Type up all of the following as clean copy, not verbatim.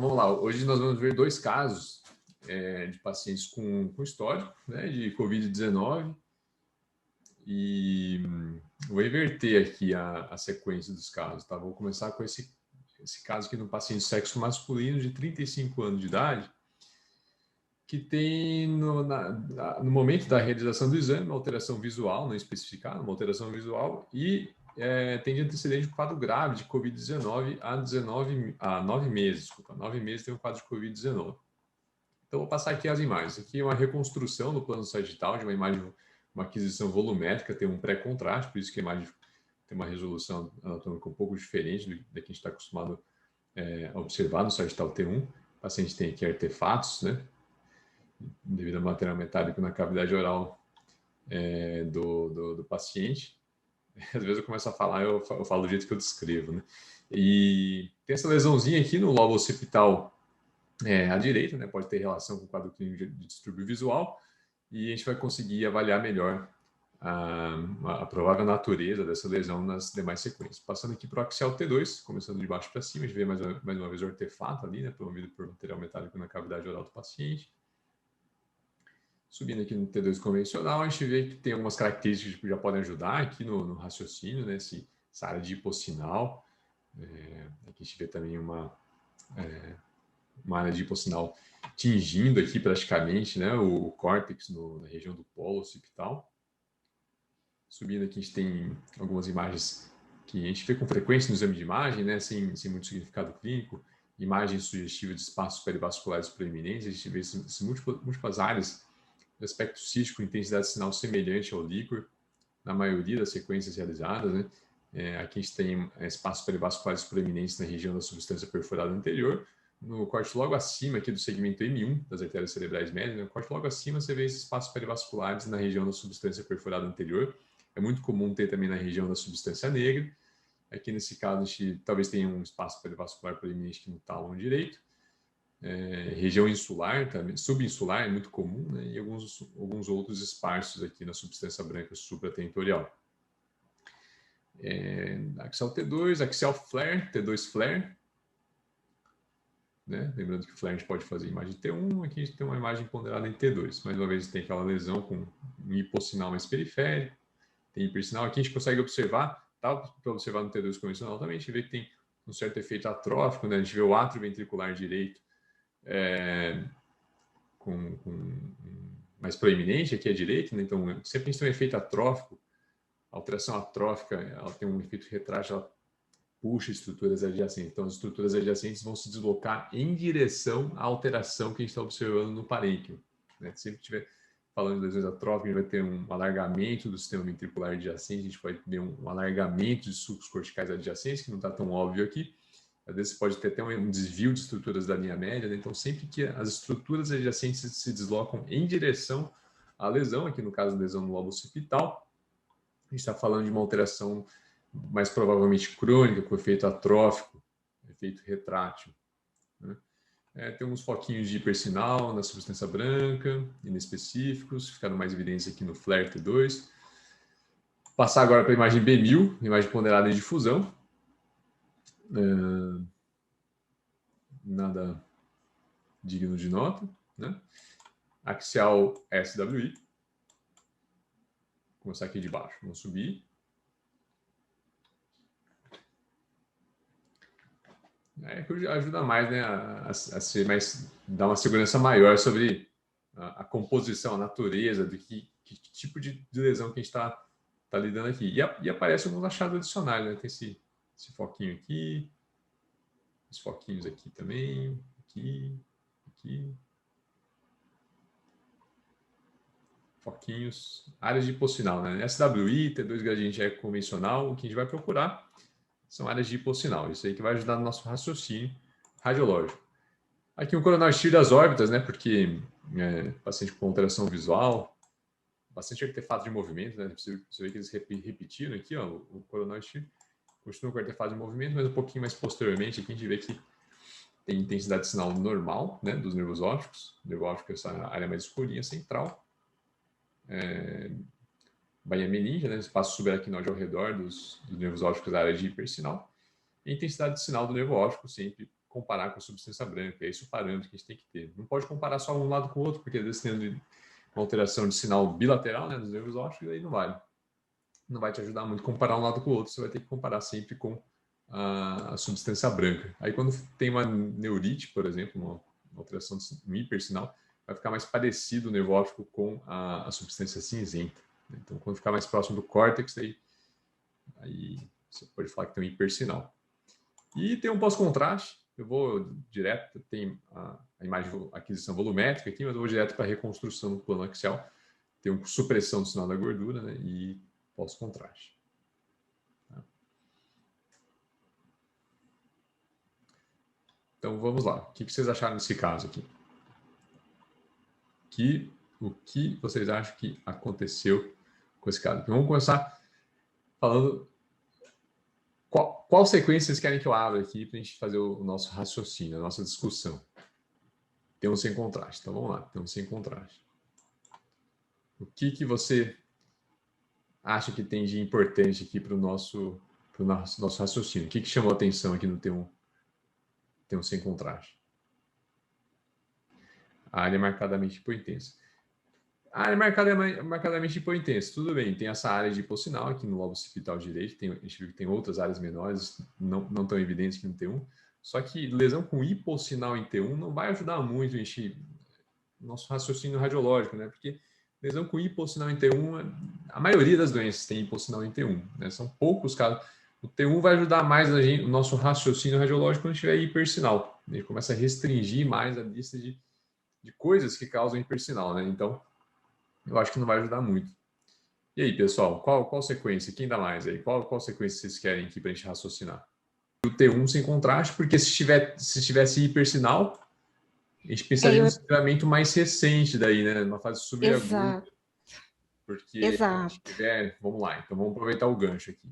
Vamos lá, hoje nós vamos ver dois casos de pacientes com histórico, né, de Covid-19 e vou inverter aqui a sequência dos casos, tá? Vou começar com esse caso aqui de um paciente de sexo masculino de 35 anos de idade que tem no momento da realização do exame uma alteração visual, não especificada, uma alteração visual e tem de antecedente um quadro grave de Covid-19 há 9 meses. Desculpa, 9 meses tem um quadro de Covid-19. Então, vou passar aqui as imagens. Aqui é uma reconstrução do plano sagital de uma imagem, uma aquisição volumétrica, tem um pré-contraste, por isso que a imagem tem uma resolução anatômica um pouco diferente da que a gente está acostumado a observar no sagital T1. O paciente tem aqui artefatos, né, devido ao material metálico na cavidade oral do paciente. Às vezes eu começo a falar, eu falo do jeito que eu descrevo, né? E tem essa lesãozinha aqui no lobo occipital à direita, né? Pode ter relação com o quadro clínico de distúrbio visual e a gente vai conseguir avaliar melhor a provável natureza dessa lesão nas demais sequências. Passando aqui para o axial T2, começando de baixo para cima, a gente vê mais uma vez o artefato ali, né? Promovido por material metálico na cavidade oral do paciente. Subindo aqui no T2 convencional, a gente vê que tem algumas características que já podem ajudar aqui no raciocínio, né? Essa área de hipossinal. Aqui a gente vê também uma área de hipossinal tingindo aqui praticamente, né? O córtex na região do polo occipital. Subindo aqui a gente tem algumas imagens que a gente vê com frequência no exame de imagem, né? Sem muito significado clínico. Imagem sugestiva de espaços perivasculares proeminentes. A gente vê essas múltiplas áreas de aspecto cístico, intensidade sinal semelhante ao líquor, na maioria das sequências realizadas, né? Aqui a gente tem espaços perivasculares proeminentes na região da substância perfurada anterior. No corte logo acima aqui do segmento M1 das artérias cerebrais médias, no corte logo acima você vê esses espaços perivasculares na região da substância perfurada anterior. É muito comum ter também na região da substância negra. Aqui nesse caso a gente talvez tenha um espaço perivascular proeminente aqui no tálamo direito. Região insular, também, subinsular é muito comum, né? E alguns outros esparsos aqui na substância branca supratentorial. Axial T2, axial flare, T2 flare. Né? Lembrando que o flare a gente pode fazer imagem T1, aqui a gente tem uma imagem ponderada em T2. Mais uma vez tem aquela lesão com um hipossinal mais periférico, tem hipersinal. Aqui a gente consegue observar, tá? Para observar no T2 convencional também, a gente vê que tem um certo efeito atrófico, né? A gente vê o átrio ventricular direito mais proeminente aqui à direita, né? Então sempre a gente tem um efeito atrófico, a alteração atrófica, ela tem um efeito retrátil, ela puxa estruturas adjacentes, então as estruturas adjacentes vão se deslocar em direção à alteração que a gente está observando no parênquima, né? Sempre que estiver falando de lesões atróficas, a gente vai ter um alargamento do sistema ventricular adjacente, a gente pode ter um alargamento de sulcos corticais adjacentes, que não está tão óbvio aqui. Às vezes pode ter até um desvio de estruturas da linha média, né? Então sempre que as estruturas adjacentes se deslocam em direção à lesão, aqui no caso da lesão no lobo occipital, a gente está falando de uma alteração mais provavelmente crônica, com efeito atrófico, efeito retrátil, né? Tem uns foquinhos de hipersinal na substância branca, inespecíficos, ficaram mais evidentes aqui no flare T2. Passar agora para a imagem B1000, imagem ponderada em difusão. Nada digno de nota, né? Axial SWI. Vou começar aqui de baixo, vamos subir. Que ajuda mais, né, a ser mais, dar uma segurança maior sobre a composição, a natureza, de que tipo de lesão que a gente está lidando aqui. E aparece alguns achados adicionais, né? Tem esse foquinho aqui, os foquinhos aqui também, aqui. Foquinhos, áreas de hipossinal, né? SWI, T2 gradiente eco convencional, o que a gente vai procurar são áreas de hipossinal. Isso aí que vai ajudar no nosso raciocínio radiológico. Aqui um coronal estírio das órbitas, né? Porque paciente com alteração visual, bastante artefato de movimento, né? Você vê que eles repetiram aqui, ó, o coronal estírio continua com artefato de movimento, mas um pouquinho mais posteriormente aqui a gente vê que tem intensidade de sinal normal, né? Dos nervos ópticos. O nervo óptico é essa área mais escurinha, central. Baía meningia, né? Espaço subaracnoide ao redor dos nervos ópticos da área de hipersinal. E a intensidade de sinal do nervo óptico sempre comparar com a substância branca. É esse o parâmetro que a gente tem que ter. Não pode comparar só um lado com o outro, porque às vezes tendo uma alteração de sinal bilateral, né, dos nervos ópticos, aí não vale. Não vai te ajudar muito comparar um lado com o outro, você vai ter que comparar sempre com a substância branca. Aí quando tem uma neurite, por exemplo, uma alteração de hipersinal, vai ficar mais parecido o nervo óptico com a substância cinzenta. Então, quando ficar mais próximo do córtex, aí você pode falar que tem um hipersinal. E tem um pós-contraste. Eu vou direto, tem a imagem de aquisição volumétrica aqui, mas eu vou direto para a reconstrução do plano axial. Tem uma supressão do sinal da gordura, né, e pós-contraste. Tá? Então, vamos lá. O que vocês acharam desse caso aqui? O que vocês acham que aconteceu com esse caso? Então, vamos começar falando qual sequência vocês querem que eu abra aqui para a gente fazer o nosso raciocínio, a nossa discussão. Tem um sem contraste. Então, vamos lá. Tem um sem contraste. O que você acha que tem de importante aqui para o nosso raciocínio? O que chamou a atenção aqui no T1 sem contraste? A área marcadamente hipointensa. A área marcadamente hipointensa, tudo bem, tem essa área de hipossinal aqui no lobo occipital direito, a gente viu que tem outras áreas menores, não tão evidentes que no T1, só que lesão com hipossinal em T1 não vai ajudar muito a gente, nosso raciocínio radiológico, né? Porque lesão com hipossinal em T1, a maioria das doenças tem hipossinal em T1, né? São poucos casos. O T1 vai ajudar mais o nosso raciocínio radiológico quando tiver hipersinal. Ele começa a restringir mais a lista de coisas que causam hipersinal, né? Então, eu acho que não vai ajudar muito. E aí, pessoal, qual sequência? Quem dá mais aí? Qual sequência vocês querem aqui para a gente raciocinar? O T1 sem contraste, porque se tivesse hipersinal, a gente pensaria no sangramento mais recente daí, né? Numa fase subaguda. Porque se tiver... Vamos lá, então vamos aproveitar o gancho aqui.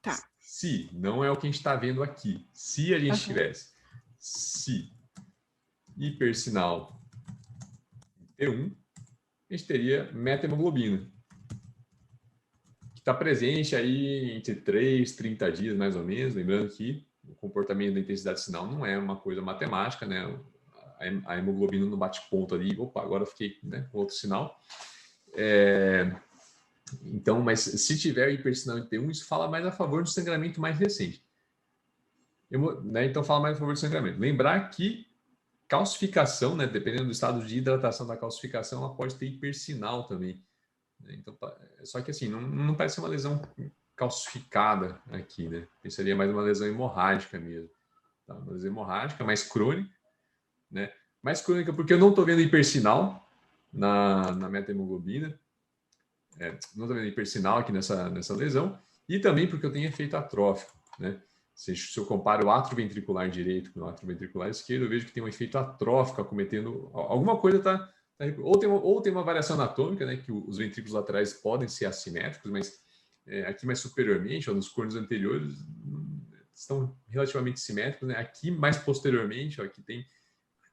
Tá. Se, não é o que a gente está vendo aqui. Se a gente tivesse hipersinal T1, a gente teria metahemoglobina, que está presente aí entre 3 e 30 dias, mais ou menos. Lembrando que o comportamento da intensidade de sinal não é uma coisa matemática, né? A hemoglobina não bate ponto ali, opa, agora fiquei, né, com outro sinal. Então, mas se tiver hipersinal em T1, isso fala mais a favor do sangramento mais recente. Então, fala mais a favor do sangramento. Lembrar que calcificação, né, dependendo do estado de hidratação da calcificação, ela pode ter hipersinal também. Então, só que assim, não parece ser uma lesão calcificada aqui, né? Seria mais uma lesão hemorrágica mesmo. Tá? Uma lesão hemorrágica, mais crônica, né? Mais crônica porque eu não estou vendo hipersinal na metahemoglobina. Não estou vendo hipersinal aqui nessa lesão. E também porque eu tenho efeito atrófico, né? Se eu comparo o átrio ventricular direito com o átrio ventricular esquerdo, eu vejo que tem um efeito atrófico acometendo. Alguma coisa está. Ou tem uma variação anatômica, né? Que os ventrículos laterais podem ser assimétricos, mas aqui mais superiormente, ou nos cornos anteriores, estão relativamente simétricos, né? Aqui mais posteriormente, ó, aqui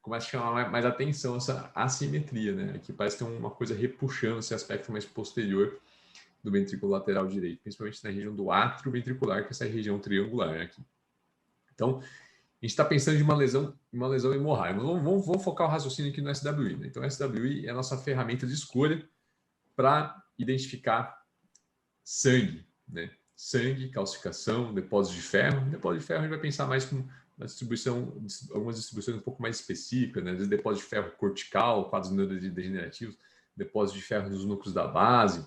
começa a chamar mais atenção essa assimetria, né? Aqui parece que tem uma coisa repuxando esse aspecto mais posterior do ventrículo lateral direito, principalmente na região do átrio ventricular, que é essa região triangular aqui. Então, a gente está pensando de uma lesão hemorrágica. Vamos focar o raciocínio aqui no SWI. Né? Então, o SWI é a nossa ferramenta de escolha para identificar sangue, né? Sangue, calcificação, depósito de ferro. Depósito de ferro a gente vai pensar mais com algumas distribuições um pouco mais específicas, né? Às vezes depósito de ferro cortical, quadros neurodegenerativos, depósito de ferro nos núcleos da base,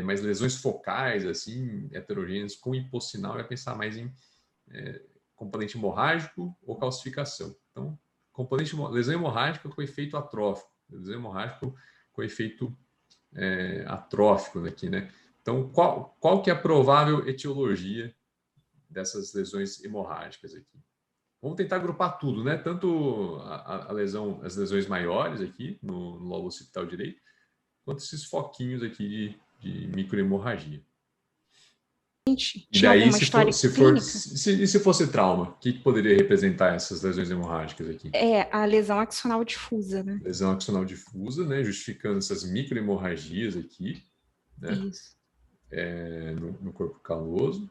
mas lesões focais, assim, heterogêneas, com hipossinal, vai pensar mais em componente hemorrágico ou calcificação. Então, lesão hemorrágica com efeito atrófico, lesão hemorrágica com efeito atrófico aqui, né? Então, qual que é a provável etiologia dessas lesões hemorrágicas aqui? Vamos tentar agrupar tudo, né? Tanto as lesões maiores aqui no lobo occipital direito, quanto esses foquinhos aqui de microhemorragia. E daí, se fosse trauma, o que poderia representar essas lesões hemorrágicas aqui? A lesão axonal difusa, né? Lesão axonal difusa, né? Justificando essas microhemorragias aqui, né? Isso. No corpo caloso.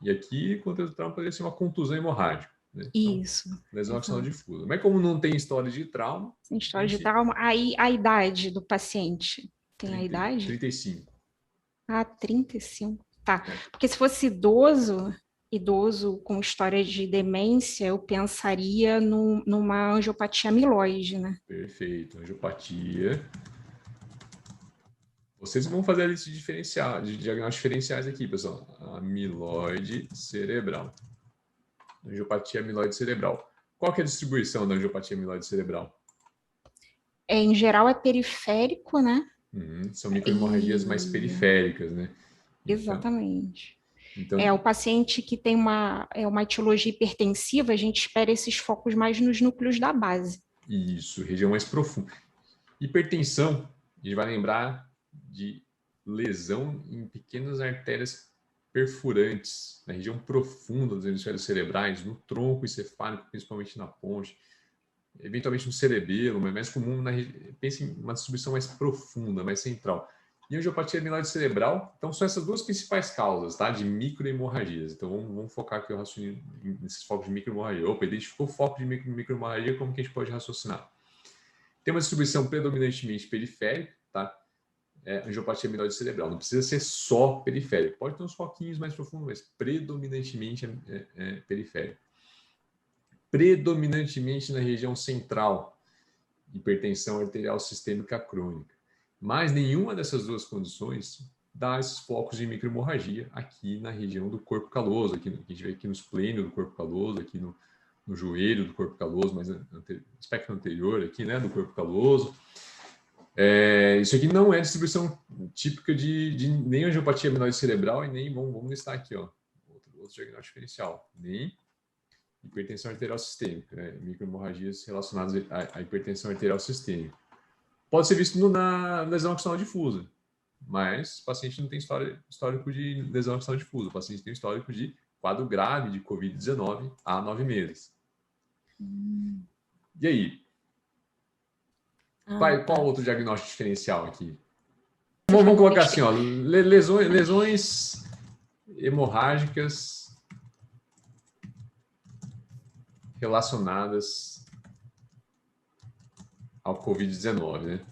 E aqui, contexto do trauma, poderia ser uma contusão hemorrágica, né? Então, Isso. lesão axonal difusa. Mas como não tem história de trauma, Sem a história de gente... trauma. Aí a idade do paciente. Tem a 30, idade? 35. Ah, 35. Tá. É, Porque se fosse idoso com história de demência, eu pensaria numa angiopatia amiloide, né? perfeito. Angiopatia. Vocês vão fazer a lista de diagnósticos diferenciais aqui, pessoal. Amiloide cerebral. Angiopatia amiloide cerebral. Qual que é a distribuição da angiopatia amiloide cerebral? Em geral é periférico, né? São microhemorragias mais E... periféricas, né? Então, Exatamente. então, O paciente que tem uma etiologia hipertensiva, a gente espera esses focos mais nos núcleos da base. isso, região mais profunda. Hipertensão, a gente vai lembrar de lesão em pequenas artérias perfurantes, na região profunda dos hemisférios cerebrais, no tronco encefálico, principalmente na ponte, eventualmente no cerebelo, mas mais comum, pense em uma distribuição mais profunda, mais central. E angiopatia amiloide cerebral, então são essas duas principais causas, tá? De microhemorragias. Então vamos focar aqui o raciocínio nesses focos de microhemorragia. Opa, identificou o foco de microhemorragia, como que a gente pode raciocinar? Tem uma distribuição predominantemente periférica, tá? Angiopatia amiloide cerebral. Não precisa ser só periférico. Pode ter uns foquinhos mais profundos, mas predominantemente periférico. Predominantemente na região central, hipertensão arterial sistêmica crônica. Mas nenhuma dessas duas condições dá esses focos de microhemorragia aqui na região do corpo caloso, aqui, a gente vê aqui no esplênio do corpo caloso, aqui no joelho do corpo caloso, mas aspecto anterior aqui, né, do corpo caloso. Isso aqui não é distribuição típica de nem angiopatia amiloide cerebral e nem, vamos listar aqui, ó, outro diagnóstico diferencial, nem hipertensão arterial sistêmica, né, microhemorragias relacionadas à hipertensão arterial sistêmica. Pode ser visto na lesão axonal difusa, mas o paciente não tem histórico de lesão axonal difusa, o paciente tem histórico de quadro grave de COVID-19 há 9 meses. E aí? Qual outro diagnóstico diferencial aqui? Vamos colocar assim, ó, lesões hemorrágicas relacionadas ao COVID-19, né?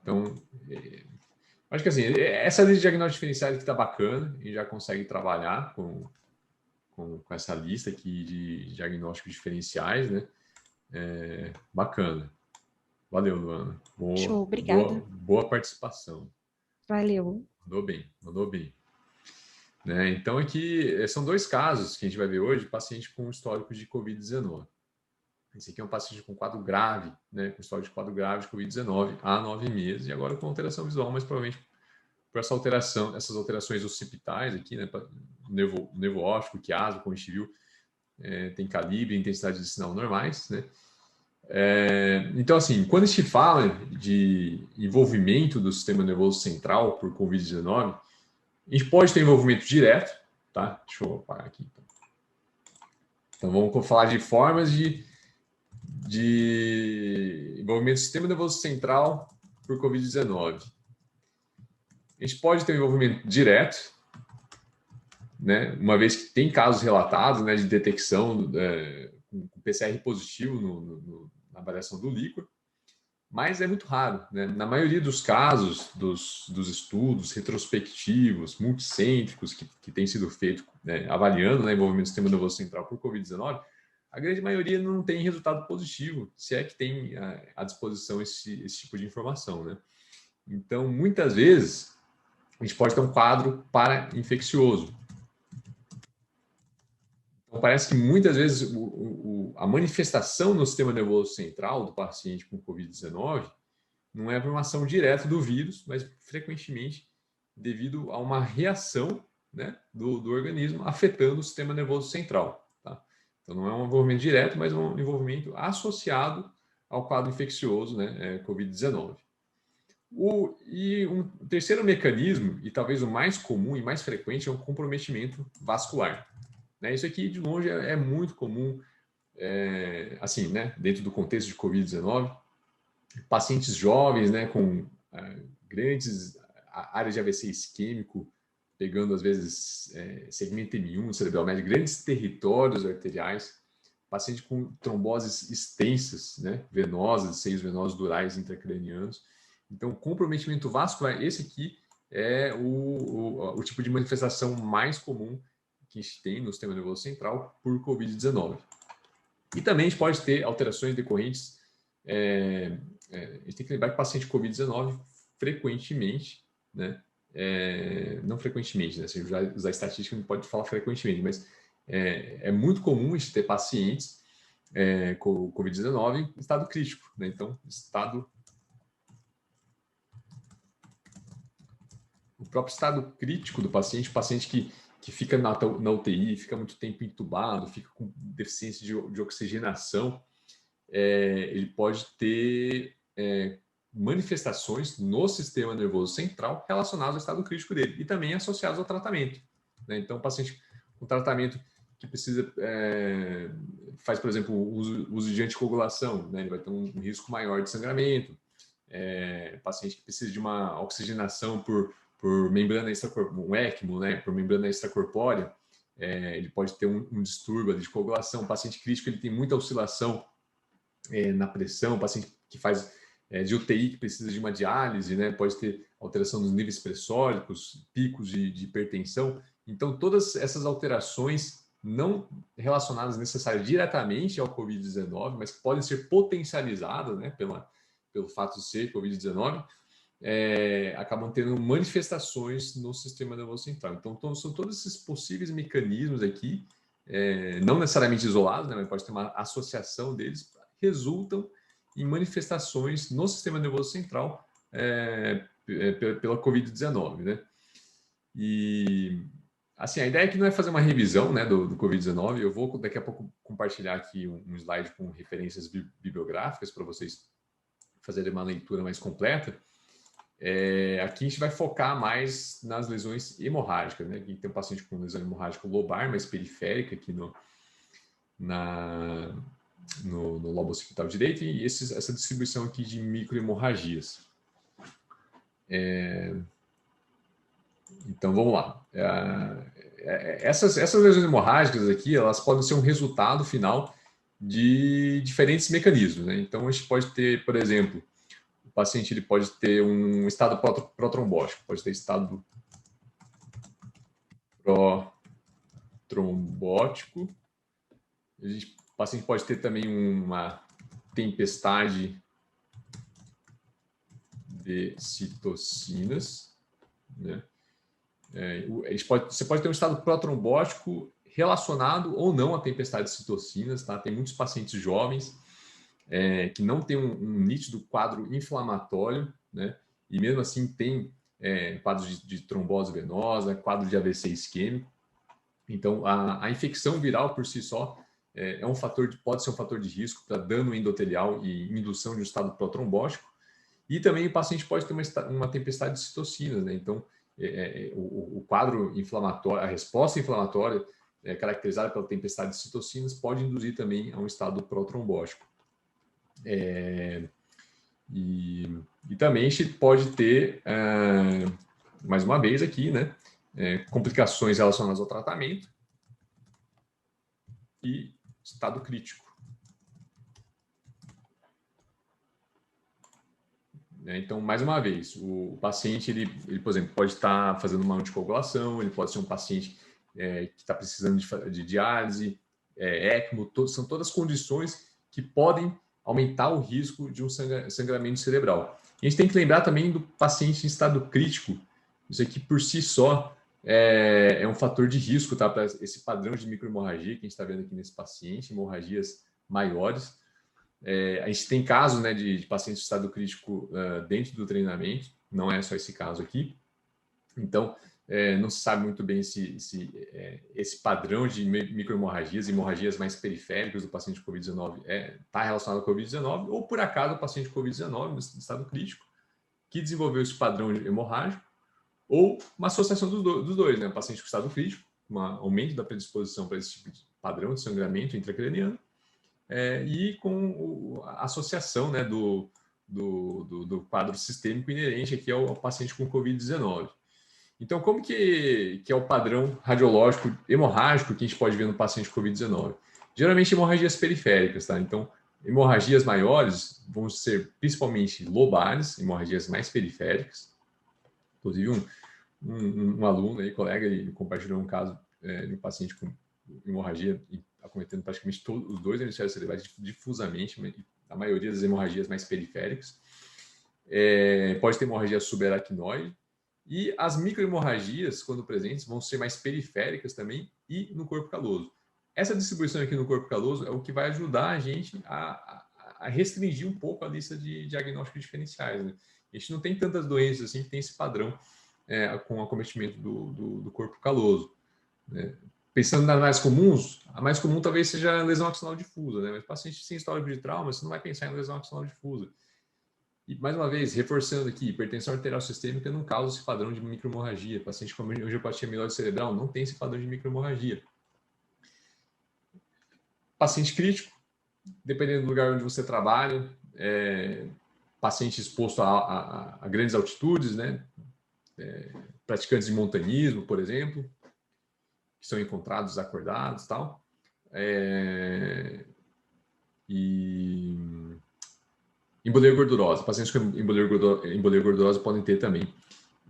Então, acho que assim, essa lista de diagnósticos diferenciais aqui está bacana e já consegue trabalhar com essa lista aqui de diagnósticos diferenciais, né? Bacana. Valeu, Luana. Show, obrigada. Boa participação. Valeu. Mandou bem. Né? Então, aqui são dois casos que a gente vai ver hoje, paciente com histórico de Covid-19. Esse aqui é um paciente com quadro grave, né? Com histórico de quadro grave de Covid-19 há 9 meses, e agora com alteração visual, mas provavelmente por essas alterações occipitais aqui, né? Nervo óptico, quiasma, como a gente viu, tem calibre e intensidade de sinal normais, né? Então, assim, quando a gente fala de envolvimento do sistema nervoso central por Covid-19, a gente pode ter envolvimento direto, tá? Deixa eu apagar aqui. Então, vamos falar de formas de envolvimento do sistema nervoso central por Covid-19. A gente pode ter um envolvimento direto, né? Uma vez que tem casos relatados, né, de detecção com PCR positivo na avaliação do líquor, mas é muito raro, né? Na maioria dos casos dos estudos retrospectivos, multicêntricos que têm sido feitos, né, avaliando, né, envolvimento do sistema nervoso central por Covid-19, a grande maioria não tem resultado positivo, se é que tem à disposição esse tipo de informação, né? Então, muitas vezes, a gente pode ter um quadro para-infeccioso. Então, parece que muitas vezes a manifestação no sistema nervoso central do paciente com Covid-19 não é por uma ação direta do vírus, mas frequentemente devido a uma reação, né, do organismo afetando o sistema nervoso central. Tá? Então, não é um envolvimento direto, mas um envolvimento associado ao quadro infeccioso, né, Covid-19. E um terceiro mecanismo, e talvez o mais comum e mais frequente, é o comprometimento vascular. Né? Isso aqui, de longe, é muito comum, assim, né, dentro do contexto de Covid-19, pacientes jovens, né, com grandes áreas de AVC isquêmico pegando, às vezes, segmento M1 cerebral médio, grandes territórios arteriais, paciente com tromboses extensas, né, venosas, seios venosos durais intracranianos. Então, comprometimento vascular, esse aqui é o tipo de manifestação mais comum que a gente tem no sistema nervoso central por Covid-19. E também a gente pode ter alterações decorrentes. A gente tem que lembrar que o paciente Covid-19 frequentemente, né, não frequentemente, né, se usar estatística não pode falar frequentemente, mas é muito comum a gente ter pacientes com Covid-19 em estado crítico, né? Então, o próprio estado crítico do paciente, o paciente que fica na UTI, fica muito tempo entubado, fica com deficiência de oxigenação, ele pode ter manifestações no sistema nervoso central relacionadas ao estado crítico dele e também associadas ao tratamento, né? Então, o paciente com tratamento que precisa, faz, por exemplo, uso de anticoagulação, né? Ele vai ter um risco maior de sangramento. Paciente que precisa de uma oxigenação por membrana extracorpórea, um ECMO, né? Por membrana extracorpórea, ele pode ter um distúrbio de coagulação. O paciente crítico ele tem muita oscilação na pressão. O paciente que faz de UTI, que precisa de uma diálise, né? Pode ter alteração nos níveis pressóricos, picos de hipertensão. Então, todas essas alterações não relacionadas necessariamente diretamente ao Covid-19, mas que podem ser potencializadas, né, pelo fato de ser Covid-19, acabam tendo manifestações no sistema nervoso central. Então, são todos esses possíveis mecanismos aqui, não necessariamente isolados, né, mas pode ter uma associação deles, resultam em manifestações no sistema nervoso central pela Covid-19, né? E assim, a ideia aqui não é fazer uma revisão, né, do Covid-19. Eu vou daqui a pouco compartilhar aqui um slide com referências bibliográficas para vocês fazerem uma leitura mais completa. Aqui a gente vai focar mais nas lesões hemorrágicas, né? Aqui tem um paciente com lesão hemorrágica lobar, mais periférica aqui no lobo occipital direito, e essa distribuição aqui de microhemorragias. Então, vamos lá. Essas lesões hemorrágicas aqui, elas podem ser um resultado final de diferentes mecanismos, né? Então, a gente pode ter, por exemplo, o paciente ele pode ter um estado protrombótico, pode ter estado protrombótico. O paciente pode ter também uma tempestade de citocinas, né? Você pode ter um estado protrombótico relacionado ou não à tempestade de citocinas, tá? Tem muitos pacientes jovens que não têm um nítido quadro inflamatório, né? E mesmo assim tem quadros de trombose venosa, quadro de AVC isquêmico. Então, a infecção viral por si só pode ser um fator de risco para dano endotelial e indução de um estado protrombótico. E também o paciente pode ter uma tempestade de citocinas, né? Então, o quadro inflamatório, a resposta inflamatória caracterizada pela tempestade de citocinas pode induzir também a um estado protrombótico. E também a gente pode ter, mais uma vez aqui, né, complicações relacionadas ao tratamento e estado crítico. Então, mais uma vez, o paciente, ele, por exemplo, pode estar fazendo uma anticoagulação, ele pode ser um paciente que está precisando de diálise, ECMO, são todas condições que podem aumentar o risco de um sangramento cerebral. E a gente tem que lembrar também do paciente em estado crítico. Isso aqui, por si só, é um fator de risco, tá, para esse padrão de microhemorragia que a gente está vendo aqui nesse paciente, hemorragias maiores. A gente tem casos, né, de pacientes em estado crítico dentro do treinamento, não é só esse caso aqui. Então, não se sabe muito bem se esse padrão de microhemorragias, hemorragias mais periféricas do paciente com Covid-19 está relacionado ao Covid-19, ou por acaso o paciente com Covid-19 no estado crítico que desenvolveu esse padrão hemorrágico, ou uma associação dos dois, né? O paciente com estado crítico, um aumento da predisposição para esse tipo de padrão de sangramento intracraniano, e com a associação, né, do quadro sistêmico inerente aqui ao paciente com Covid-19. Então, como que é o padrão radiológico hemorrágico que a gente pode ver no paciente COVID-19? Geralmente, hemorragias periféricas, tá? Então, hemorragias maiores vão ser principalmente lobares, hemorragias mais periféricas. Inclusive, um aluno aí, colega, ele compartilhou um caso de um paciente com hemorragia acometendo praticamente todos os dois hemisférios cerebrais difusamente, a maioria das hemorragias mais periféricas. Pode ter hemorragia subaracnoide. E as microhemorragias, quando presentes, vão ser mais periféricas também e no corpo caloso. Essa distribuição aqui no corpo caloso é o que vai ajudar a gente a restringir um pouco a lista de diagnósticos diferenciais. Né? A gente não tem tantas doenças assim que tem esse padrão com acometimento do corpo caloso. Né? Pensando nas mais comuns, a mais comum talvez seja a lesão axonal difusa. Né? Mas paciente sem histórico de trauma, você não vai pensar em lesão axonal difusa. E, mais uma vez, reforçando aqui, hipertensão arterial sistêmica não causa esse padrão de microhemorragia. Paciente com angiopatia amiloide cerebral não tem esse padrão de microhemorragia. Paciente crítico, dependendo do lugar onde você trabalha, paciente exposto a grandes altitudes, né? Praticantes de montanismo, por exemplo, que são encontrados acordados e tal. E embolia gordurosa. Pacientes com embolia gordurosa podem ter também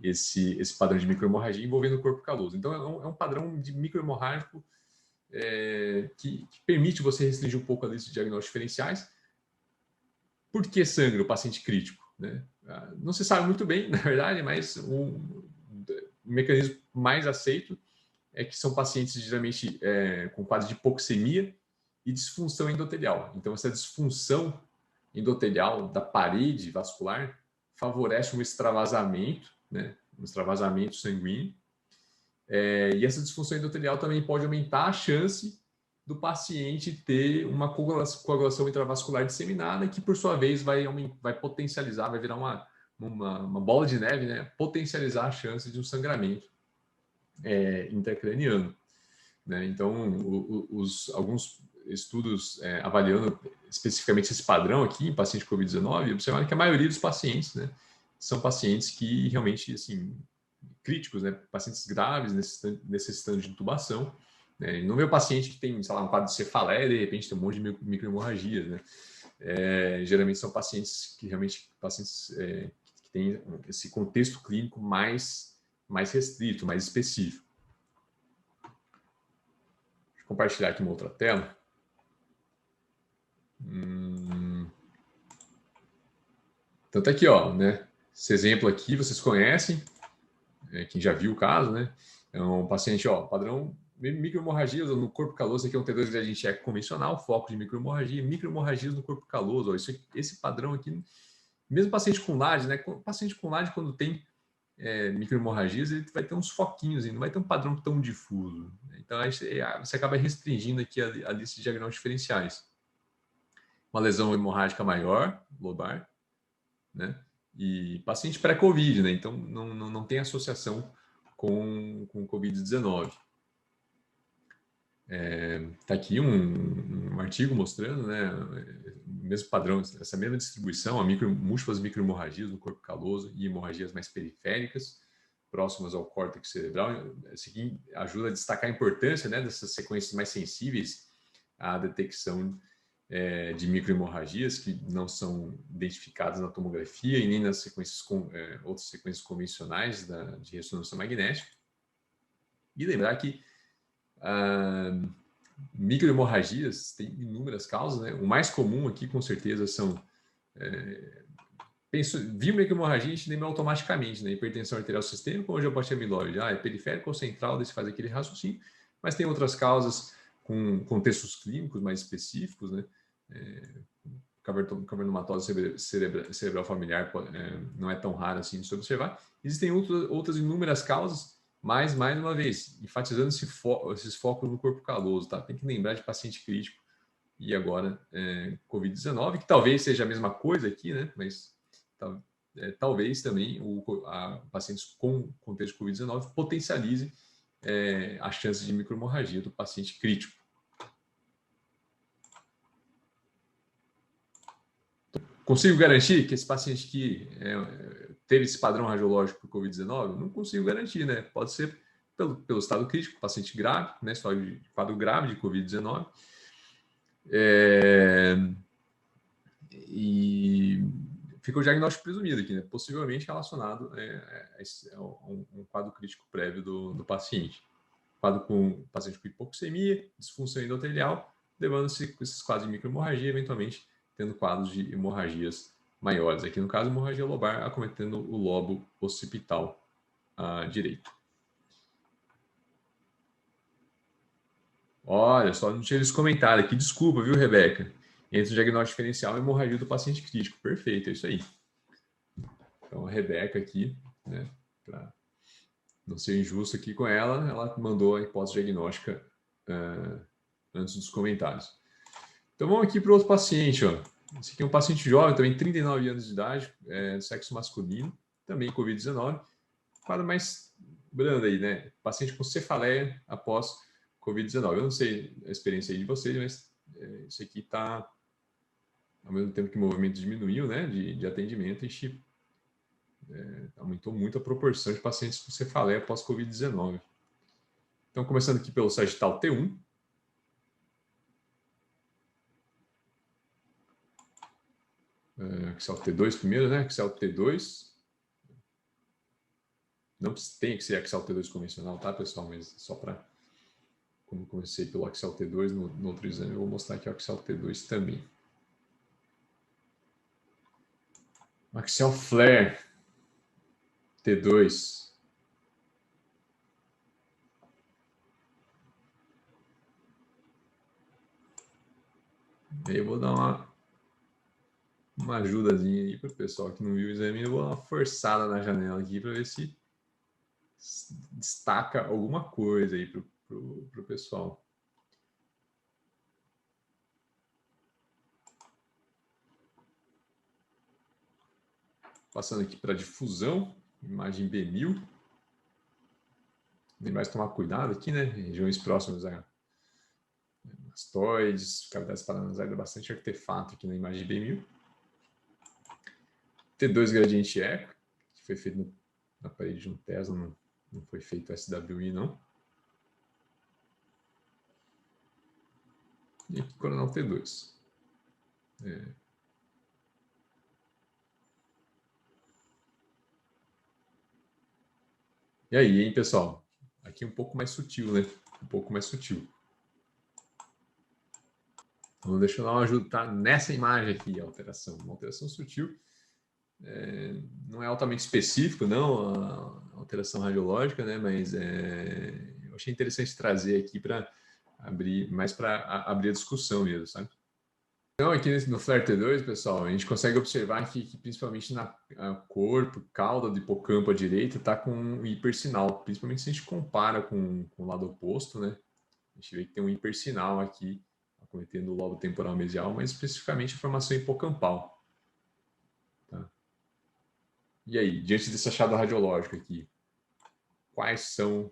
esse padrão de microhemorragia envolvendo o corpo caloso. Então, é um padrão de microhemorrágico que permite você restringir um pouco a lista de diagnósticos diferenciais. Por que sangra o paciente crítico? Né? Não se sabe muito bem, na verdade, mas o mecanismo mais aceito é que são pacientes geralmente com quadro de hipoxemia e disfunção endotelial. Então, essa disfunção endotelial da parede vascular favorece um extravasamento, né? Um extravasamento sanguíneo. E essa disfunção endotelial também pode aumentar a chance do paciente ter uma coagulação intravascular disseminada, que por sua vez vai potencializar, vai virar uma bola de neve, né? Potencializar a chance de um sangramento intracraniano. Né? Então, alguns estudos avaliando especificamente esse padrão aqui em paciente COVID-19, observaram que a maioria dos pacientes, né, são pacientes que realmente, assim, críticos, né, pacientes graves necessitando de intubação. Né? E não vê o paciente que tem, sei lá, um quadro de cefaleia e de repente tem um monte de microhemorragias. Né? Geralmente são pacientes que que têm esse contexto clínico mais restrito, mais específico. Compartilhar aqui uma outra tela. Então tá aqui, ó, né? Esse exemplo aqui vocês conhecem, quem já viu o caso, né? É um paciente, ó, padrão microhemorragias no corpo caloso, aqui é um T2 gradiente eco convencional, foco de microhemorragias no corpo caloso, ó, esse padrão aqui, mesmo paciente com LAD, né? Paciente com LAD, quando tem microhemorragias, ele vai ter uns foquinhos, não vai ter um padrão tão difuso. Então, aí você acaba restringindo aqui a lista de diagnósticos diferenciais. Uma lesão hemorrágica maior, lobar, né? E paciente pré-Covid, né? Então, não tem associação com Covid-19. Tá aqui um artigo mostrando, né? O mesmo padrão, essa mesma distribuição, múltiplas microhemorragias no corpo caloso e hemorragias mais periféricas, próximas ao córtex cerebral. Isso aqui ajuda a destacar a importância, né, dessas sequências mais sensíveis à detecção de microhemorragias que não são identificadas na tomografia e nem nas sequências outras sequências convencionais de ressonância magnética. E lembrar que microhemorragias tem inúmeras causas, né? O mais comum aqui, com certeza, são viu microhemorragia, a gente lembra automaticamente, né? Hipertensão arterial sistêmica ou angiopatia amiloide. É periférico ou central, daí se faz aquele raciocínio, mas tem outras causas com contextos clínicos mais específicos, né? Cavernomatose cerebral familiar não é tão raro assim de se observar. Existem outras inúmeras causas, mas, mais uma vez, enfatizando esses focos no corpo caloso, tá? Tem que lembrar de paciente crítico e agora Covid-19, que talvez seja a mesma coisa aqui, né? Mas talvez também pacientes com contexto de Covid-19 potencialize a chance de microhemorragia do paciente crítico. Consigo garantir que esse paciente aqui teve esse padrão radiológico para o Covid-19? Não consigo garantir, né? Pode ser pelo estado crítico, paciente grave, né? Quadro grave de Covid-19. E fica o diagnóstico presumido aqui, né? Possivelmente relacionado a um quadro crítico prévio do paciente. Quadro com paciente com hipoxemia, disfunção endotelial, levando-se esses quadros de microhemorragia, eventualmente tendo quadros de hemorragias maiores. Aqui no caso, hemorragia lobar acometendo o lobo occipital direito. Olha, só não tinha eles comentaram aqui. Desculpa, viu, Rebeca? Entre o diagnóstico diferencial e hemorragia do paciente crítico. Perfeito, é isso aí. Então, a Rebeca aqui, né, para não ser injusto aqui com ela, ela mandou a hipótese diagnóstica antes dos comentários. Então, vamos aqui para o outro paciente. Ó. Esse aqui é um paciente jovem, também 39 anos de idade, sexo masculino, também Covid-19. Quadro mais brando aí, né? Paciente com cefaleia após Covid-19. Eu não sei a experiência aí de vocês, mas isso aqui está, ao mesmo tempo que o movimento diminuiu, né, de atendimento, a gente aumentou muito a proporção de pacientes com cefaleia após Covid-19. Então, começando aqui pelo sagital T1. Axial T2 primeiro, né? Axial T2. Não tem que ser axial T2 convencional, tá, pessoal? Mas só para... Como comecei pelo axial T2 no outro exame, eu vou mostrar aqui o axial T2 também. Axial flare T2. Aí eu vou dar uma ajudazinha aí para o pessoal que não viu o exame. Eu vou dar uma forçada na janela aqui para ver se destaca alguma coisa aí para o pessoal. Passando aqui para difusão, imagem B1000. Lembrar de tomar cuidado aqui, né? Regiões próximas a mastoides, cavidades paranasais, bastante artefato aqui na imagem B1000. T2 gradiente eco, que foi feito na parede de um Tesla, não foi feito SWI, não. E aqui coronal T2. E aí, hein, pessoal? Aqui um pouco mais sutil, né? Um pouco mais sutil. Então, deixa eu dar uma ajuda, tá? Nessa imagem aqui, a alteração. Uma alteração sutil. Não é altamente específico, não, a alteração radiológica, né? Mas eu achei interessante trazer aqui para abrir, mais para abrir a discussão mesmo, sabe? Então, aqui no flare T2, pessoal, a gente consegue observar que principalmente na corpo, cauda do hipocampo à direita, está com um hipersinal, principalmente se a gente compara com o lado oposto, né? A gente vê que tem um hipersinal aqui, acometendo o lobo temporal mesial, mas especificamente a formação hipocampal. Tá? E aí, diante desse achado radiológico aqui, quais são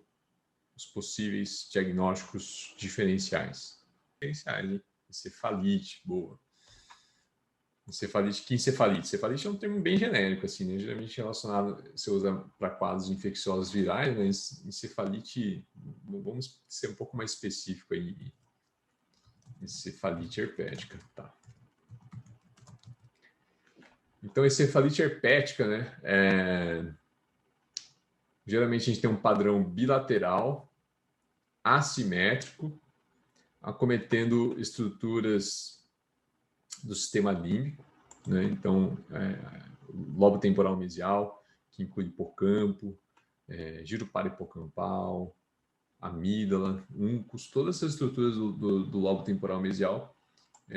os possíveis diagnósticos diferenciais? Diferenciais, hein? Encefalite, boa. Encefalite, que encefalite? Encefalite é um termo bem genérico, assim, né? Geralmente relacionado, você usa para quadros infecciosos virais, mas encefalite, vamos ser um pouco mais específico aí. Encefalite herpética, tá. Então, encefalite herpética, né? Geralmente a gente tem um padrão bilateral, assimétrico, acometendo estruturas do sistema límbico, né? Então, lobo temporal mesial, que inclui hipocampo, giro parahipocampal, amígdala, uncus, todas essas estruturas do lobo temporal mesial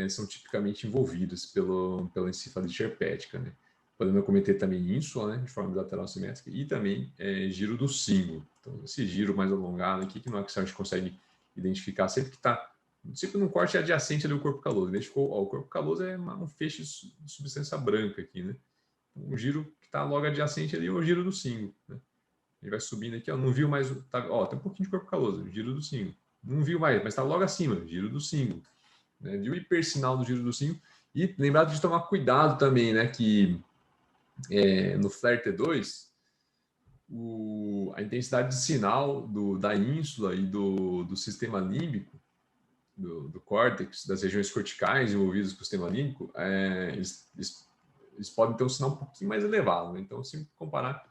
são tipicamente envolvidas pela encefalite herpética, né? Podendo acometer também ínsula, né, de forma bilateral simétrica, e também giro do símbolo. Então, esse giro mais alongado aqui, que no Axial a gente consegue identificar sempre que está, sempre num corte adjacente ali ao corpo caloso. Identificou, o corpo caloso é um feixe de substância branca aqui, né? Então, o giro que está logo adjacente ali é o giro do símbolo, né? Ele vai subindo aqui, ó, não viu mais, tá, ó, tem um pouquinho de corpo caloso, giro do símbolo. Não viu mais, mas está logo acima, giro do símbolo. Né? Viu o hipersinal do giro do símbolo. E lembrar de tomar cuidado também, né? Que no FLAIR T2, a intensidade de sinal da ínsula e do sistema límbico, do córtex, das regiões corticais envolvidas com o sistema límbico, eles podem ter um sinal um pouquinho mais elevado, né? Então, se comparar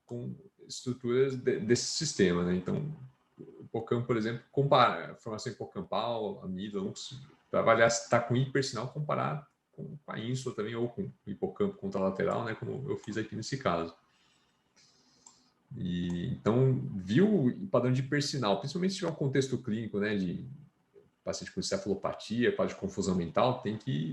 com estruturas desse sistema, né? Então, o hipocampo, por exemplo, compara a formação hipocampal, amígdala, para avaliar se está com hipersinal, comparar com a ínsula também, ou com o hipocampo contralateral, né? Como eu fiz aqui nesse caso. Então, viu o padrão de hipersinal, principalmente se tiver um contexto clínico, né, de paciente com encefalopatia, quadro de confusão mental,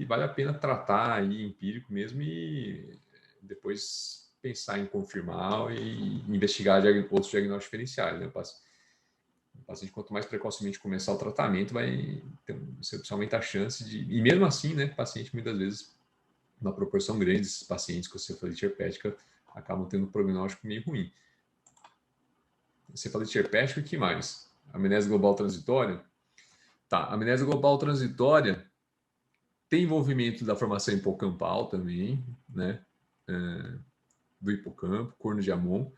vale a pena tratar aí empírico mesmo e depois pensar em confirmar e investigar outros diagnósticos diferenciais, né? O paciente, quanto mais precocemente começar o tratamento, você aumenta a chance de... E mesmo assim, né, o paciente, muitas vezes, uma proporção grande desses pacientes com encefalite herpética acabam tendo um prognóstico meio ruim. Encefalite herpética, o que mais? Amnésia global transitória. Tá, a amnésia global transitória tem envolvimento da formação hipocampal também, né? Do hipocampo, corno de Amon.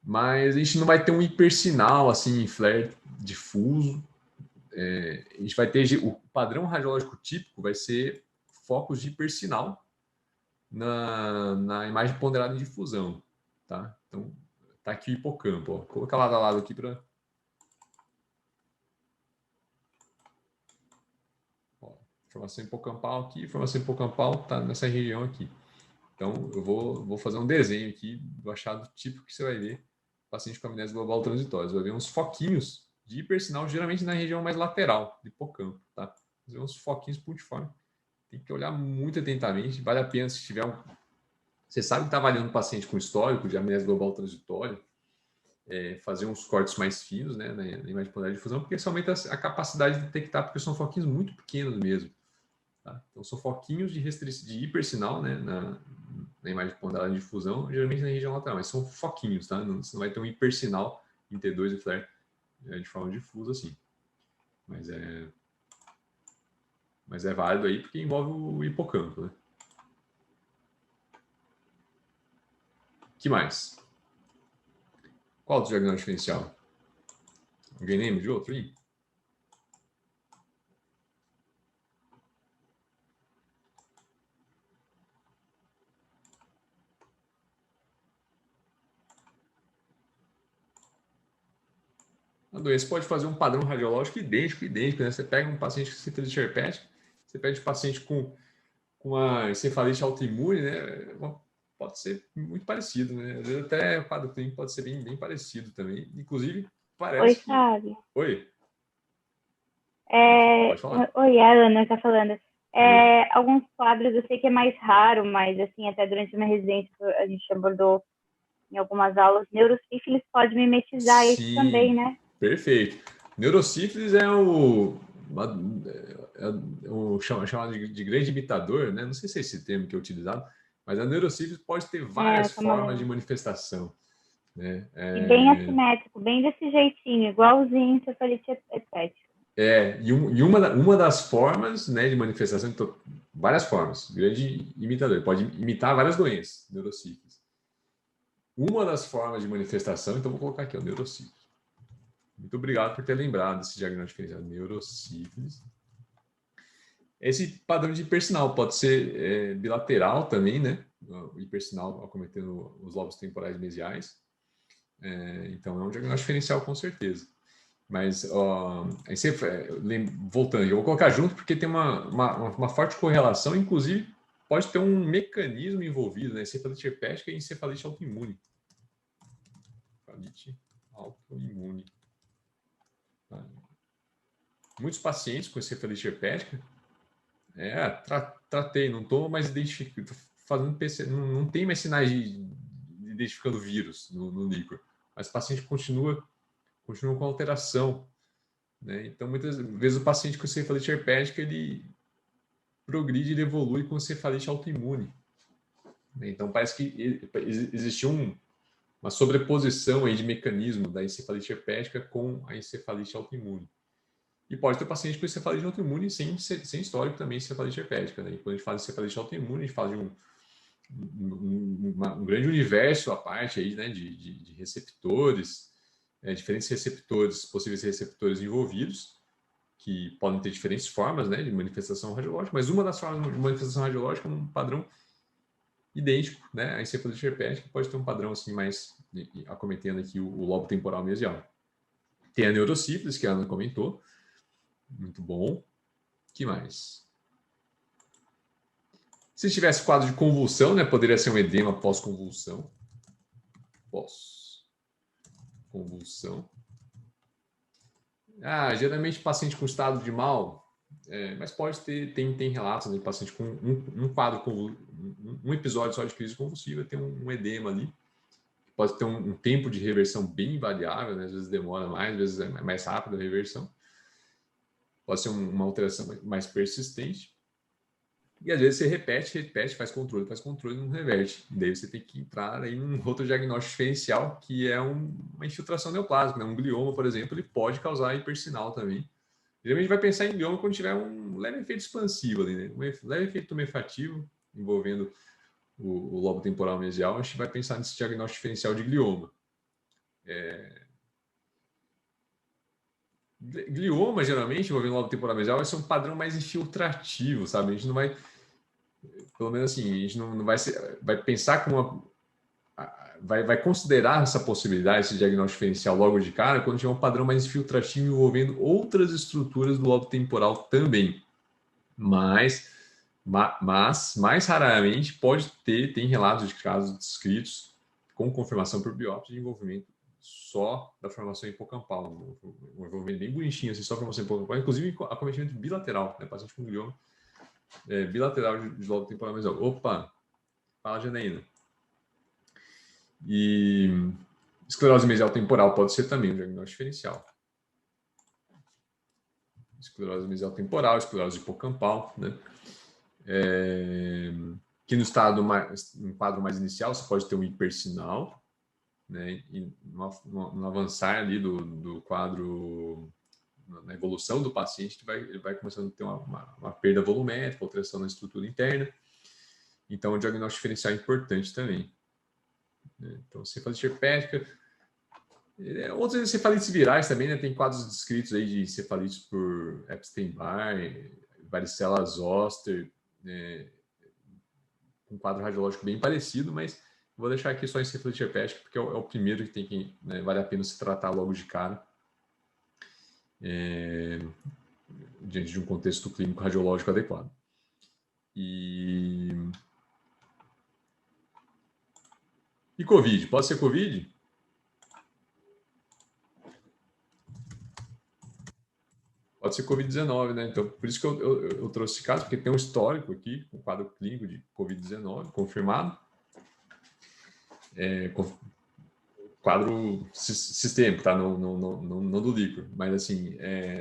Mas a gente não vai ter um hipersinal, assim, em flare difuso. A gente vai ter... O padrão radiológico típico vai ser focos de hipersinal na imagem ponderada em difusão, tá? Então, tá aqui o hipocampo, ó. Vou colocar lado a lado aqui para... Formação hipocampal aqui, formação hipocampal está nessa região aqui. Então, eu vou fazer um desenho aqui do achado típico que você vai ver paciente com amnésia global transitória. Você vai ver uns foquinhos de hipersinal, geralmente na região mais lateral do hipocampo, tá? Fazer uns foquinhos puntiformes. Tem que olhar muito atentamente. Vale a pena se tiver Você sabe que está avaliando um paciente com histórico de amnésia global transitória, fazer uns cortes mais finos, né, na imagem ponderada de difusão, porque isso aumenta a capacidade de detectar, porque são foquinhos muito pequenos mesmo. Tá? Então, são foquinhos de hipersinal, né, na imagem ponderada de difusão, geralmente na região lateral, mas são foquinhos, tá? Você não vai ter um hipersinal em T2 e flare de forma difusa assim. Mas é válido aí porque envolve o hipocampo, né? Que mais? Qual outro diagnóstico diferencial? Alguém lembra de outro aí? A doença pode fazer um padrão radiológico idêntico, né? Você pega um paciente com encefalite herpética, você pega um paciente com uma encefalite autoimune, né? Pode ser muito parecido, né? Às vezes até o quadro clínico pode ser bem parecido também. Inclusive, Oi, parece que... Fábio. Oi. Pode falar. Oi, a Ana está falando. Alguns quadros eu sei que é mais raro, mas assim, até durante uma residência a gente abordou em algumas aulas, neurosífilis pode mimetizar isso também, né? Perfeito. Neurosífilis é o chamado de grande imitador, né? Não sei se é esse termo que é utilizado, mas a neurosífilis pode ter várias formas de manifestação. Né? E bem assimétrico, bem desse jeitinho, igualzinho encefalite herpética. E uma das formas, né, de manifestação, então, várias formas, grande imitador, pode imitar várias doenças, neurosífilis. Uma das formas de manifestação, então vou colocar aqui, o neurosífilis. Muito obrigado por ter lembrado desse diagnóstico diferencial, neurosífilis. Esse padrão de hipersinal pode ser bilateral também, né? O hipersinal acometendo os lobos temporais mesiais. Então, é um diagnóstico diferencial com certeza. Mas, voltando, eu vou colocar junto porque tem uma forte correlação, inclusive pode ter um mecanismo envolvido, né? Encefalite herpética e encefalite autoimune. Encefalite autoimune. Muitos pacientes com encefalite herpética, tratei, não estou mais identificando, fazendo PC, não tem mais sinais de identificando vírus no líquor, mas o paciente continua com alteração. Né? Então, muitas vezes o paciente com encefalite herpética, ele progride, ele evolui com encefalite autoimune. Né? Então, parece que existiu uma sobreposição aí de mecanismo da encefalite herpética com a encefalite autoimune. E pode ter paciente com encefalite autoimune sem histórico também de encefalite herpética. Né? E quando a gente fala de encefalite autoimune, a gente fala um grande universo à parte aí, né, de receptores, diferentes receptores, possíveis receptores envolvidos, que podem ter diferentes formas, né, de manifestação radiológica, mas uma das formas de manifestação radiológica é um padrão idêntico, né, a encefalite herpética pode ter um padrão assim mais acometendo aqui o lobo temporal mesial. Tem a neurosífilis, que a Ana comentou, muito bom. Que mais? Se tivesse quadro de convulsão, né, poderia ser um edema pós-convulsão. Pós-convulsão. Geralmente paciente com estado de mal, mas pode ter, tem relatos de paciente com um quadro, um episódio só de crise convulsiva, tem um edema ali. Pode ter um tempo de reversão bem variável, né? Às vezes demora mais, às vezes é mais rápida a reversão. Pode ser uma alteração mais persistente. E às vezes você repete, faz controle, não reverte. E daí você tem que entrar aí num outro diagnóstico diferencial, que é uma infiltração neoplásmica, né? Um glioma, por exemplo, ele pode causar hipersinal também. Geralmente vai pensar em glioma quando tiver um leve efeito expansivo ali, né? Um leve efeito tumefativo envolvendo o lobo temporal mesial, a gente vai pensar nesse diagnóstico diferencial de glioma. Glioma, geralmente, envolvendo o lobo temporal mesial, vai ser um padrão mais infiltrativo, sabe? A gente não vai, pelo menos assim, a gente não vai pensar como vai considerar essa possibilidade, esse diagnóstico diferencial logo de cara, quando tiver um padrão mais infiltrativo envolvendo outras estruturas do lobo temporal também. Mas mais raramente tem relatos de casos descritos com confirmação por biópsia de envolvimento só da formação hipocampal, um envolvimento bem bonitinho, assim, só formação hipocampal, inclusive acometimento bilateral, né? Paciente com glioma bilateral de lobo temporal mesial. Opa, fala, Janaína. E esclerose mesial temporal pode ser também um diagnóstico diferencial. Esclerose mesial temporal, esclerose hipocampal, né? Que no quadro mais inicial você pode ter um hipersinal, né? E no avançar ali do quadro, na evolução do paciente, ele vai começando a ter uma perda volumétrica, alteração na estrutura interna. Então, o diagnóstico diferencial é importante também. Então, encefalite herpética. Outras encefalites virais também, né? Tem quadros descritos aí de encefalites por Epstein-Barr, varicela zoster, um quadro radiológico bem parecido, mas vou deixar aqui só a encefalite herpética, porque é o primeiro que tem que, né, vale a pena se tratar logo de cara, diante de um contexto clínico radiológico adequado. E Covid? Pode ser Covid? Pode ser Covid-19, né? Então, por isso que eu trouxe esse caso, porque tem um histórico aqui, um quadro clínico de Covid-19 confirmado. Quadro sistêmico, tá? Não do líquido. Mas, assim,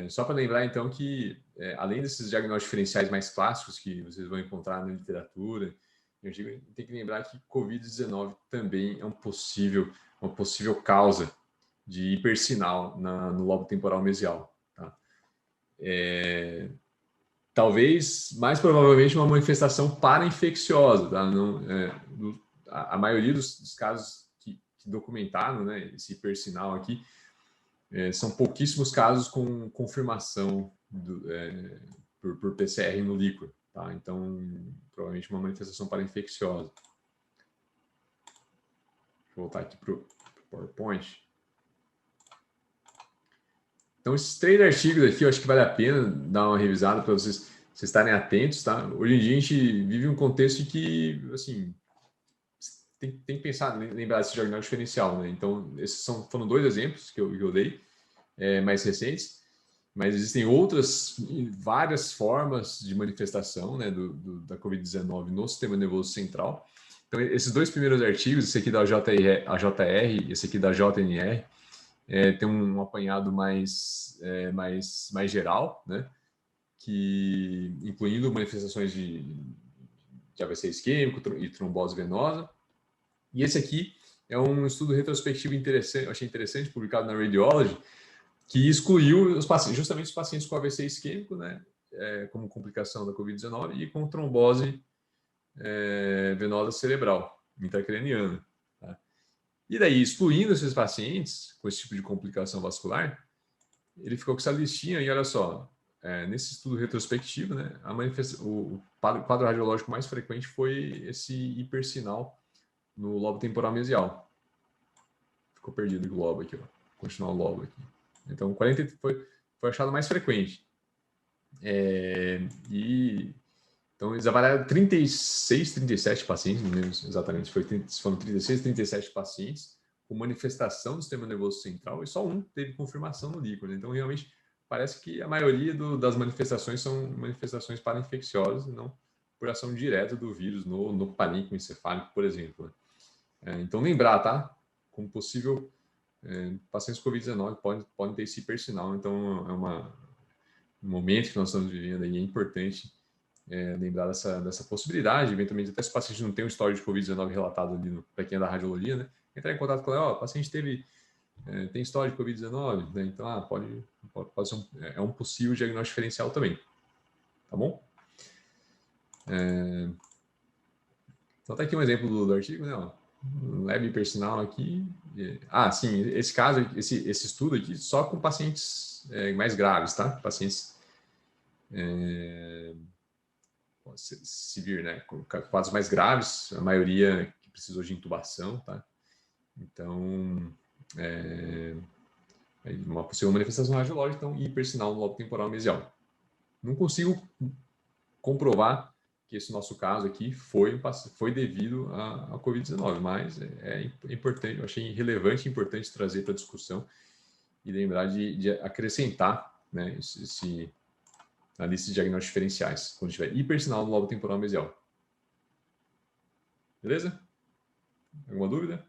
só para lembrar, então, que além desses diagnósticos diferenciais mais clássicos que vocês vão encontrar na literatura, tem que lembrar que Covid-19 também é uma possível causa de hipersinal no lobo temporal mesial. Tá? Talvez, mais provavelmente, uma manifestação parainfecciosa. Tá? A maioria dos casos que documentaram, né, esse hipersinal aqui, são pouquíssimos casos com confirmação por PCR no líquido. Tá? Então, provavelmente uma manifestação parainfecciosa. Deixa eu voltar aqui para o PowerPoint. Então, esses 3 artigos aqui, eu acho que vale a pena dar uma revisada para vocês estarem atentos, tá? Hoje em dia, a gente vive um contexto em que, assim, tem que pensar, lembrar desse diagnóstico diferencial, né? Então, esses foram 2 exemplos que eu dei, mais recentes, mas existem várias formas de manifestação, né, da Covid-19 no sistema nervoso central. Então, esses 2 primeiros artigos, esse aqui da AJR e esse aqui da JNR, tem um apanhado mais geral, né, que incluindo manifestações de AVC isquêmico e trombose venosa. E esse aqui é um estudo retrospectivo interessante, eu achei interessante, publicado na Radiology, que excluiu justamente os pacientes com AVC isquêmico, né, como complicação da Covid-19 e com trombose venosa cerebral, intracraniana. Tá? E daí, excluindo esses pacientes com esse tipo de complicação vascular, ele ficou com essa listinha e olha só, nesse estudo retrospectivo, né, o quadro radiológico mais frequente foi esse hipersinal no lobo temporal mesial. Ficou perdido o lobo aqui, ó. Continuar o lobo aqui. Então, 40 foi achado mais frequente. Então, eles avaliaram 36, 37 pacientes, não lembro exatamente, foram 36, 37 pacientes com manifestação do sistema nervoso central e só um teve confirmação no líquor. Então, realmente, parece que a maioria das manifestações são manifestações parainfecciosas, não por ação direta do vírus no parênquima encefálico, por exemplo. Então, lembrar, tá? Como possível, pacientes com Covid-19 podem ter esse hipersinal. Então, um momento que nós estamos vivendo aí é importante lembrar dessa possibilidade. Eventualmente, até se o paciente não tem um histórico de Covid-19 relatado ali para quem é da radiologia, né? Entrar em contato com ela, o paciente tem história de Covid-19, né? Então, pode ser um possível diagnóstico diferencial também. Tá bom? Então, tá aqui um exemplo do artigo, né? Ó, um leve hipersinal aqui. Sim, esse caso, esse estudo aqui, só com pacientes mais graves, tá? Pacientes severe, né? Com quadros mais graves, a maioria que precisou de intubação, tá? Então, uma possível manifestação radiológica, então, hipersinal no lobo temporal mesial. Não consigo comprovar que esse nosso caso aqui foi devido à Covid-19, mas é importante, eu achei relevante e importante trazer para a discussão e lembrar de acrescentar, né, na lista de diagnósticos diferenciais, quando tiver hipersinal no lobo temporal mesial. Beleza? Alguma dúvida?